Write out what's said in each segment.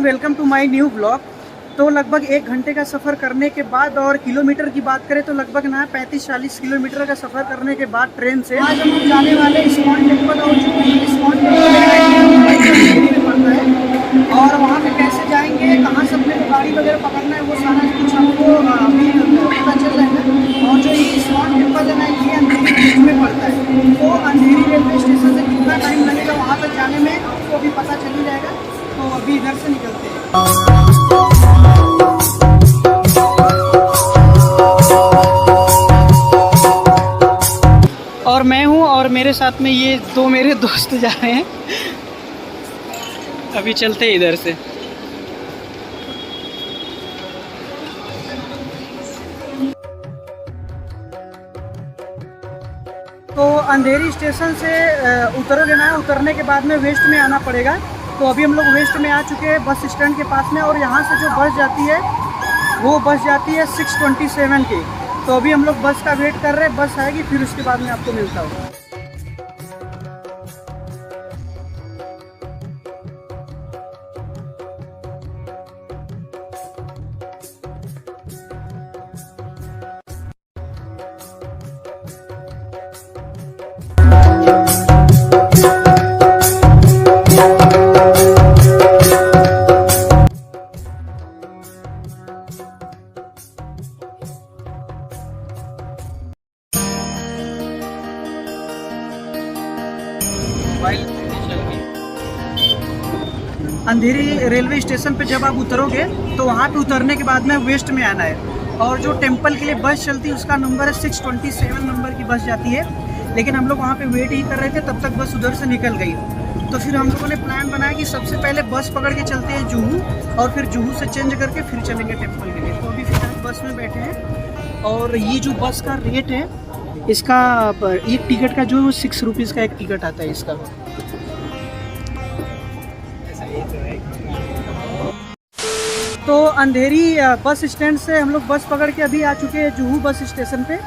Welcome to my new blog. तो लगभग 1 घंटे का सफ़र करने के बाद और किलोमीटर की बात करें तो लगभग ना 35-40 किलोमीटर का सफ़र करने के बाद ट्रेन से आज हम लोग जाने वाले इस्कॉन टेम्पल। और जो इस्कॉन टेम्पल पड़ता है और वहाँ पे कैसे जाएंगे, कहाँ से अपने को गाड़ी वगैरह पकड़ना है, वो सारा कुछ हमको अभी पता चल रहा है। और जो ये इस्कॉन टेम्पल है ना, ये अंधेरी में पड़ता है। तो अंधेरी रेलवे स्टेशन से कितना टाइम लगेगा वहाँ तक जाने में आपको अभी पता चल ही जाएगा। तो अभी इधर से निकलते हैं। और मैं हूँ और मेरे साथ में ये 2 मेरे दोस्त जा रहे हैं। अभी चलते हैं इधर से। तो अंधेरी स्टेशन से उतरोगे ना, उतरने के बाद में वेस्ट में आना पड़ेगा। तो अभी हम लोग वेस्ट में आ चुके हैं बस स्टैंड के पास में। और यहाँ से जो बस जाती है वो बस जाती है 6:27 की। तो अभी हम लोग बस का वेट कर रहे हैं, बस आएगी फिर उसके बाद में आपको मिलता हूँ। अंधेरी रेलवे स्टेशन पे जब आप उतरोगे तो वहाँ पे उतरने के बाद में वेस्ट में आना है। और जो टेंपल के लिए बस चलती है उसका नंबर है 6:27 नंबर की बस जाती है। लेकिन हम लोग वहाँ पे वेट ही कर रहे थे, तब तक बस उधर से निकल गई। तो फिर हम लोगों ने प्लान बनाया कि सबसे पहले बस पकड़ के चलते हैं जुहू, और फिर जुहू से चेंज करके फिर चलेंगे टेम्पल के लिए। तो अभी फिलहाल बस में बैठे हैं। और ये जो बस का रेट है, इसका एक टिकट का जो 6 रुपीज़ का एक टिकट आता है इसका। तो अंधेरी बस स्टैंड से हम लोग बस पकड़ के अभी आ चुके हैं जुहू बस स्टेशन पे।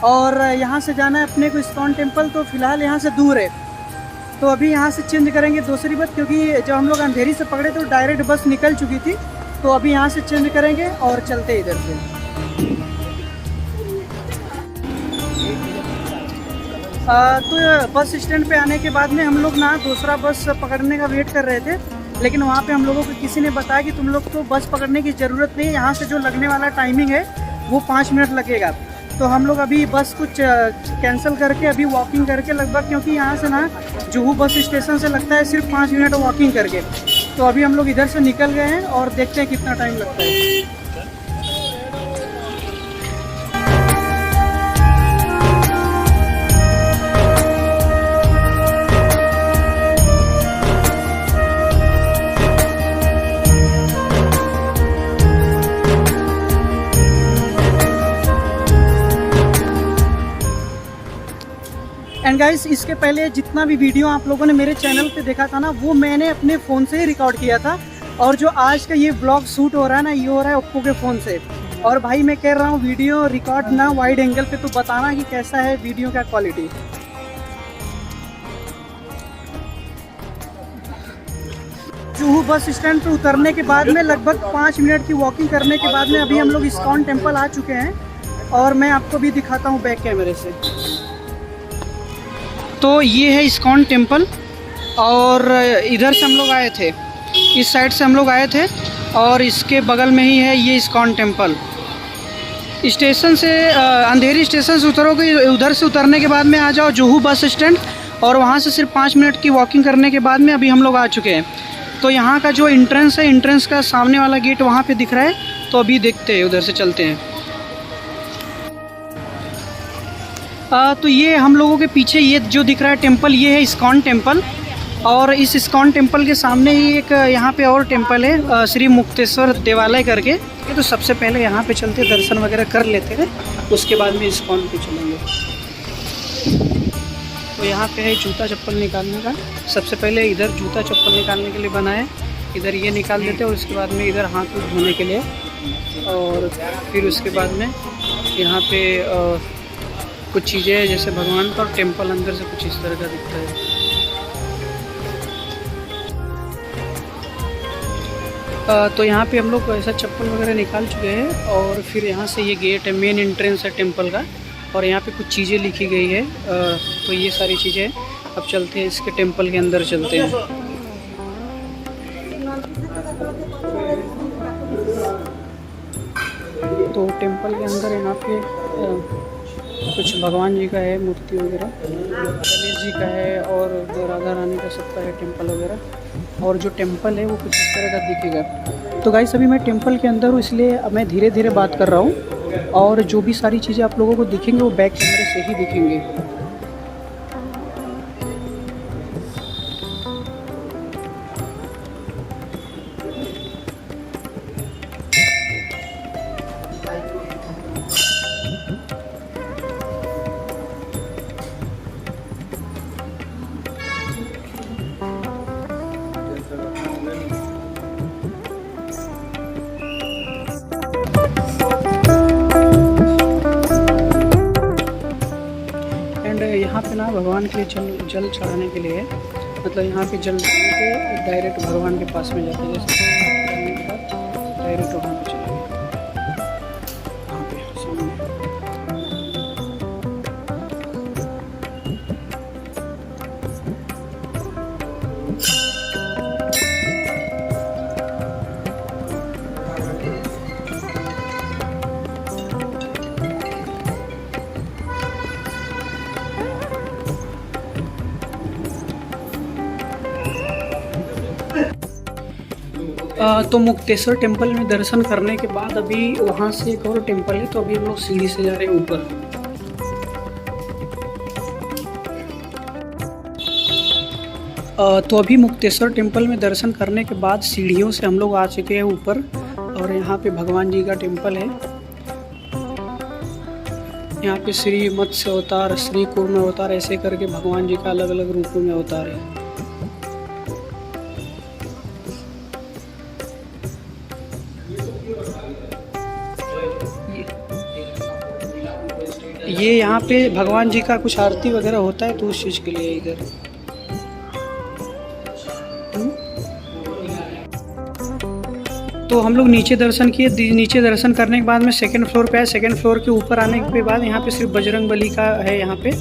और यहाँ से जाना है अपने को इस्कॉन टेम्पल। तो फिलहाल यहाँ से दूर है, तो अभी यहाँ से चेंज करेंगे दूसरी बस, क्योंकि जब हम लोग अंधेरी से पकड़े तो डायरेक्ट बस निकल चुकी थी। तो अभी यहाँ से चेंज करेंगे और चलते इधर से। तो बस स्टैंड पे आने के बाद में हम लोग ना दूसरा बस पकड़ने का वेट कर रहे थे। लेकिन वहाँ पे हम लोगों को किसी ने बताया कि तुम लोग को बस पकड़ने की ज़रूरत नहीं है, यहाँ से जो लगने वाला टाइमिंग है वो 5 मिनट लगेगा। तो हम लोग अभी बस कुछ कैंसिल करके अभी वॉकिंग करके लगभग, क्योंकि यहाँ से ना जुहू बस स्टेशन से लगता है सिर्फ 5 मिनट वॉकिंग करके। तो अभी हम लोग इधर से निकल गए हैं और देखते हैं कितना टाइम लगता है। एंड गाइस, इसके पहले जितना भी वीडियो आप लोगों ने मेरे चैनल पे देखा था ना, वो मैंने अपने फ़ोन से ही रिकॉर्ड किया था। और जो आज का ये ब्लॉग शूट हो रहा है ना, ये हो रहा है ओप्पो के फ़ोन से। और भाई मैं कह रहा हूँ वीडियो रिकॉर्ड ना वाइड एंगल पे, तो बताना कि कैसा है वीडियो का क्वालिटी। जुहू बस स्टैंड पे उतरने के बाद में लगभग 5 मिनट की वॉकिंग करने के बाद में अभी हम लोग इस्कॉन टेम्पल आ चुके हैं। और मैं आपको भी दिखाता हूँ बैक कैमरे से। तो ये है इस्कॉन टेम्पल, और इधर से हम लोग आए थे, इस साइड से हम लोग आए थे। और इसके बगल में ही है ये इस्कॉन टेम्पल। स्टेशन से अंधेरी स्टेशन से उतरोगे, उधर से उतरने के बाद में आ जाओ जुहू बस स्टैंड। और वहाँ से सिर्फ 5 मिनट की वॉकिंग करने के बाद में अभी हम लोग आ चुके हैं। तो यहाँ का जो एंट्रेंस है, एंट्रेंस का सामने वाला गेट वहाँ पे दिख रहा है। तो अभी देखते हैं, उधर से चलते हैं। तो ये हम लोगों के पीछे ये जो दिख रहा है टेम्पल, ये है इस्कॉन टेम्पल। और इस इस्कॉन टेम्पल के सामने ही एक यहाँ पे और टेम्पल है, श्री मुक्तेश्वर देवालय करके। तो सबसे पहले यहाँ पे चलते, दर्शन वगैरह कर लेते हैं, उसके बाद में इस्कॉन पे चलेंगे। तो यहाँ पे है जूता चप्पल निकालने का। सबसे पहले इधर जूता चप्पल निकालने के लिए बना है, इधर ये निकाल देते हैं। और उसके बाद में इधर हाथ धोने के लिए। और फिर उसके बाद में यहाँ पे कुछ चीज़ें हैं, जैसे भगवान का। और टेम्पल अंदर से कुछ इस तरह का दिखता है। तो यहाँ पे हम लोग ऐसा चप्पल वगैरह निकाल चुके हैं और फिर यहाँ से ये गेट है, मेन एंट्रेंस है टेंपल का। और यहाँ पे कुछ चीज़ें लिखी गई है, तो ये सारी चीज़ें। अब चलते हैं इसके टेंपल के अंदर चलते हैं। तो टेंपल के अंदर यहाँ पे कुछ भगवान जी का है मूर्ति वगैरह, गणेश जी का है और राधा रानी का सबका है टेंपल वगैरह। और जो टेंपल है वो कुछ इस तरह का दिखेगा। तो गाइस अभी मैं टेंपल के अंदर हूँ, इसलिए अब मैं धीरे धीरे बात कर रहा हूँ और जो भी सारी चीज़ें आप लोगों को दिखेंगे वो बैक कैमरे से ही दिखेंगे। यहाँ पे ना भगवान के लिए जल चढ़ाने के लिए, मतलब यहाँ पे जल डालने के डायरेक्ट भगवान के पास में जाते हैं। जैसे डायरेक्ट वहाँ पे चले गए, वहाँ पे सामने। तो मुक्तेश्वर टेंपल में दर्शन करने के बाद अभी वहाँ से एक और टेंपल है, तो अभी हम लोग सीढ़ी से जा रहे हैं ऊपर। तो अभी मुक्तेश्वर टेंपल में दर्शन करने के बाद सीढ़ियों से हम लोग आ चुके हैं ऊपर और यहाँ पे भगवान जी का टेंपल है। यहाँ पे श्री मत्स्य अवतार, श्री कूर्म अवतार, ऐसे करके भगवान जी का अलग अलग रूपों में अवतार है। ये यहाँ पे भगवान जी का कुछ आरती वगैरह होता है, तो उस चीज़ के लिए इधर। तो हम लोग नीचे दर्शन किए, नीचे दर्शन करने के बाद में सेकंड फ्लोर पे आए। सेकंड फ्लोर के ऊपर आने के बाद यहाँ पे सिर्फ बजरंग बली का है यहाँ पे,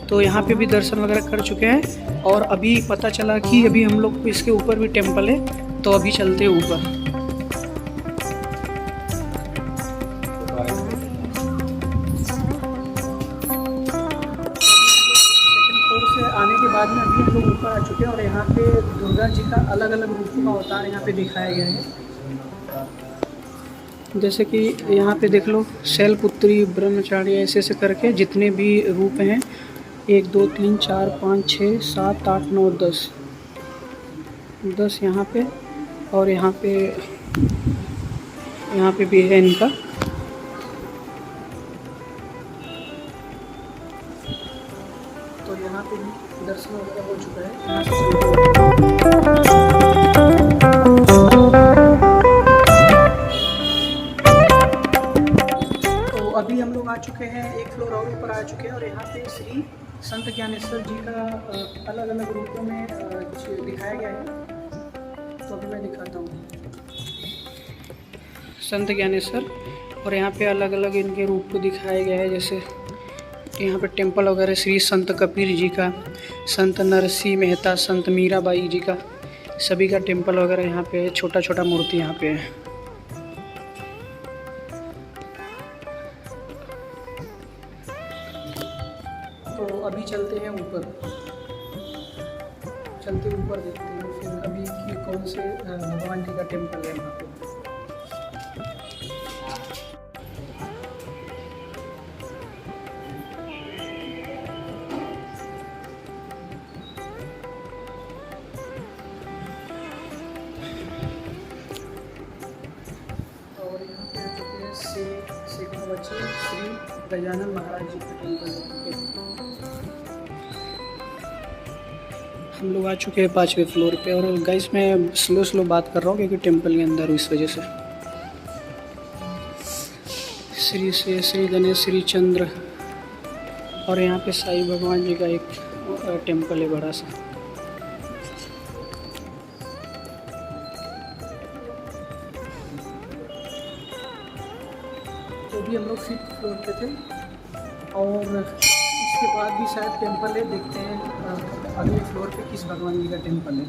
तो यहाँ पे भी दर्शन वगैरह कर चुके हैं। और अभी पता चला कि अभी हम लोग को इसके ऊपर भी टेम्पल है, तो अभी चलते हैं ऊपर। आने के बाद में अभी हम लोग ऊपर आ चुके हैं और यहाँ पे दुर्गा जी का अलग अलग रूपों का अवतार यहाँ पे दिखाया गया है। जैसे कि यहाँ पे देख लो, शैलपुत्री, ब्रह्मचारी, ऐसे ऐसे करके जितने भी रूप हैं, 1 2 3 4 5 6 7 8 9 10 यहाँ पे। और यहाँ पे भी है इनका। तो यहाँ पे भी दर्शन वगैरह हो चुका है। तो अभी हम लोग आ चुके हैं, एक फ्लोर और ऊपर आ चुके हैं और यहाँ पे श्री संत ज्ञानेश्वर जी का अलग अलग रूपों में दिखाया गया है। तो अभी मैं दिखाता हूँ संत ज्ञानेश्वर, और यहाँ पे अलग अलग इनके रूप को दिखाया गया है। जैसे यहाँ पे टेंपल वगैरह श्री संत कबीर जी का, संत नरसिंह मेहता, संत मीराबाई जी का, सभी का टेंपल वगैरह यहाँ पे है। छोटा छोटा मूर्ति यहाँ पे है। तो अभी चलते हैं ऊपर, चलते ऊपर देखते हैं फिर अभी कि कौन से भगवान जी का टेंपल है वहाँ पे। श्री गजानन महाराज जी का टेंपल है। हम लोग आ चुके हैं 5वें फ्लोर पे और गाइस मैं स्लो बात कर रहा हूँ क्योंकि टेंपल के अंदर हूँ, इस वजह से। श्री गणेश, श्री चंद्र, और यहाँ पे साईं भगवान जी का एक टेंपल है बड़ा सा। तो 5th फ्लोर पे थे और इसके बाद भी शायद टेंपल है, देखते हैं अगले फ्लोर पे किस भगवान जी का टेंपल है।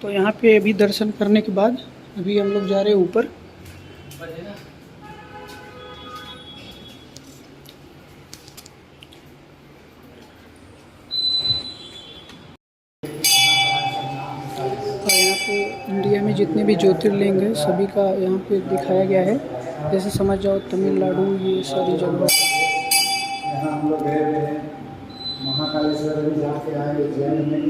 तो यहाँ पे अभी दर्शन करने के बाद अभी हम लोग जा रहे हैं ऊपर। और यहाँ पे इंडिया में जितने भी ज्योतिर्लिंग है सभी का यहाँ पे दिखाया गया है। जैसे समझ जाओ तमिलनाडु, ये सारी जगह। यहाँ हम लोग गए हुए हैं महाकालेश्वर भी जाके आए उज्जैन में।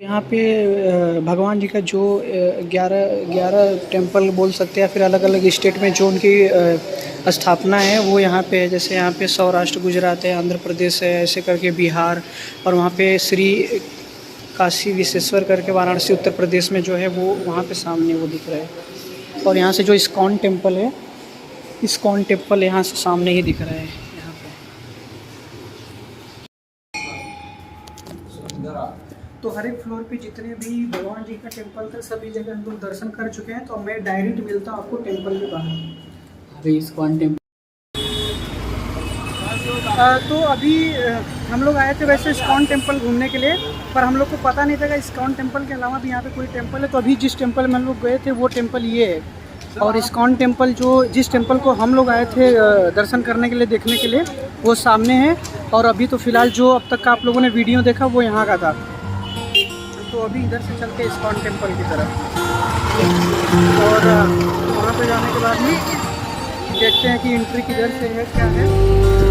यहाँ पे भगवान जी का जो 11 टेम्पल बोल सकते हैं, फिर अलग अलग स्टेट में जो उनकी स्थापना है वो यहाँ पे है। जैसे यहाँ पे सौराष्ट्र, गुजरात है, आंध्र प्रदेश है, ऐसे करके बिहार, और वहाँ पे श्री काशी विश्वेश्वर करके वाराणसी उत्तर प्रदेश में जो है वो वहाँ पे सामने वो दिख रहा है। और यहाँ से जो इस्कॉन टेम्पल है, इस्कॉन टेम्पल यहाँ से सामने ही दिख रहा है यहाँ पे। तो हर एक फ्लोर पे जितने भी भगवान जी का टेम्पल था सभी जगह हम लोग दर्शन कर चुके हैं। तो मैं डायरेक्ट मिलता हूँ आपको टेम्पल के बाहर। अभी इस्कॉन टेम्पल तो अभी हम लोग आए थे वैसे इस्कॉन टेम्पल घूमने के लिए, पर हम लोग को पता नहीं था कि इस्कॉन टेम्पल के अलावा भी यहाँ पे कोई टेम्पल है। तो अभी जिस टेम्पल में हम लोग गए थे वो टेम्पल ये है, और इस्कॉन टेम्पल जो जिस टेम्पल को हम लोग आए थे दर्शन करने के लिए, देखने के लिए, वो सामने है। और अभी तो फ़िलहाल जो अब तक का आप लोगों ने वीडियो देखा वो यहाँ का था। तो अभी इधर से चलते हैं इस्कॉन टेम्पल की तरफ, और वहाँ पे जाने के बाद में देखते हैं कि एंट्री किधर से है, क्या है।